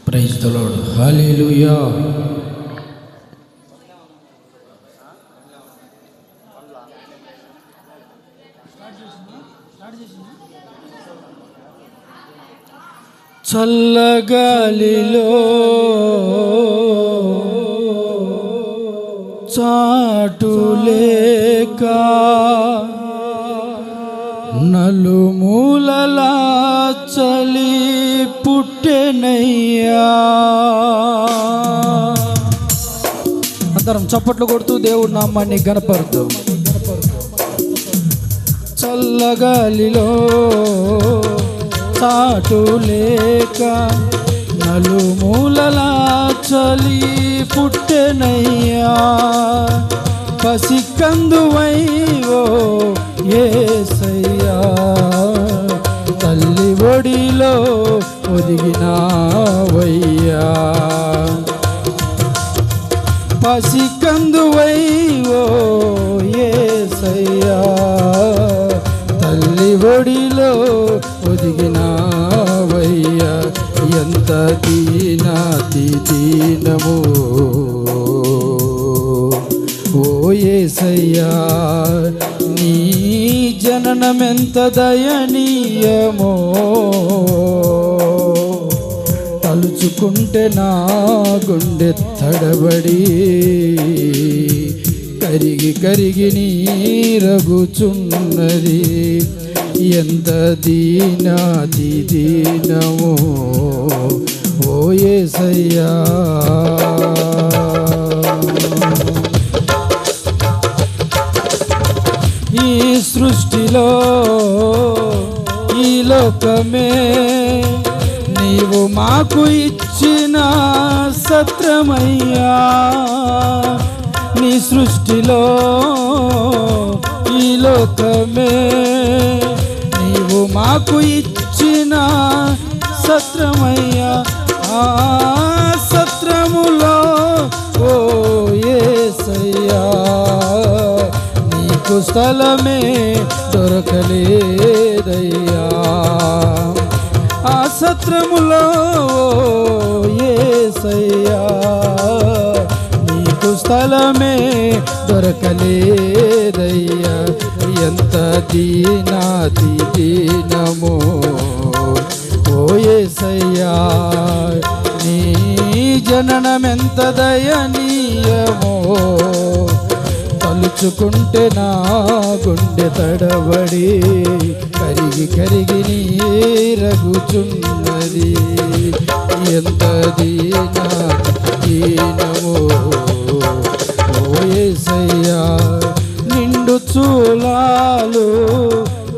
Praise the Lord. Hallelujah. చల్లగాలిలో చాటులేక నలుమూలలా చలి పుట్టెనయ్యా. అందరం చప్పట్లు కొడుతూ దేవుడి నామాన్ని గణపరుతూ, చల్లగాలిలో చాటులేక నలుమూలలా చలి పుట్టెనయ్యా. పసికందువైవో యేసయ్యా, తల్లి ఒడిలో ఒదిగినావయ్యా. పసికందువైవో యేసయ్యా, తల్లి ఒడిలో ఒదిగినావయ్యా. ఎంత దీనము ఓ యేసయ్యా, నీ జననమెంత దయనీయమో. తలుచుకుంటే నా గుండె తడబడి కరిగి కరిగి నీరగుచున్నది. ఎంత దీనమో ఓ యేసయ్యా. ఈ సృష్టిలో ఈ లోకమే నీవు మాకు ఇచ్చిన సత్రమయ్యా. నీ సృష్టిలో ఈ లోకమే నీవు మాకు ఇచ్చిన సత్రమయ్యా. ఆ సత్రములో ఓ యేసయ్యా, నీకు స్థలమే దొరకలేదయ్యా. ఆ సత్రములో యేసయ్యా, నీకు స్థలమే దొరకలేదయ్యా. ఎంత దీనమో ఓ యేసయ్యా, నీ జననమెంత దయనీయమో. తలుచుకుంటే నా గుండె తడబడి కరిగి కరిగి నీరగుచున్నది. ఎంత దీనమో ఓ యేసయ్యా. నిండు చూలాలు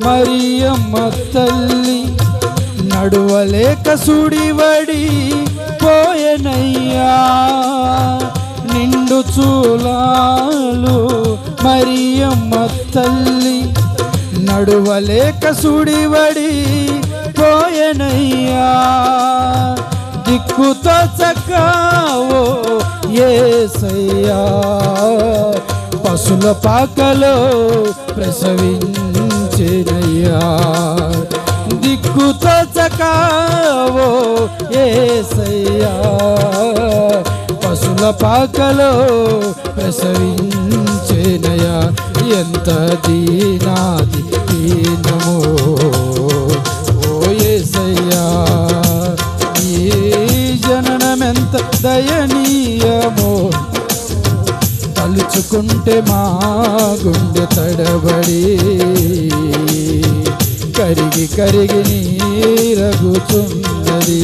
మరియమ్మ తల్లి నడువలేక సుడివడి పోయెనయ్యా. నిండు చూలాలు మరియమ్మ తల్లి నడువలేక సుడివడి పోయెనయ్యా. దిక్కుతో చక్కావో యేసయ్యా, పశుల పాకలో ప్రసవించెనయ్యా. దిక్కుతో చక్కావో యేసయ్యా, పశుల పాకలో ప్రసవించెనయ్యా. ఎంత దీనమో ఓ యేసయ్యా, ఈ జననమెంత దయనీయమో. తలుచుకుంటే మా గుండె తడబడి కరిగి కరిగి నీరగుచున్నది.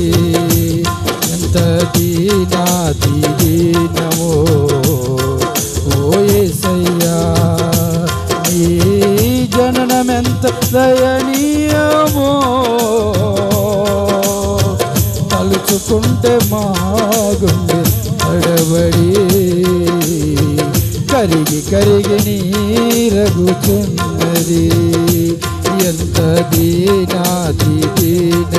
ఎంత దీనమో ఓ యేసయ్యా, ఈ జననమెంత దయనీయమో. తలుచుకుంటే మా గుండె తడబడి కరిగి కరిగి నీరగుచున్నది. ఎంత దీనమో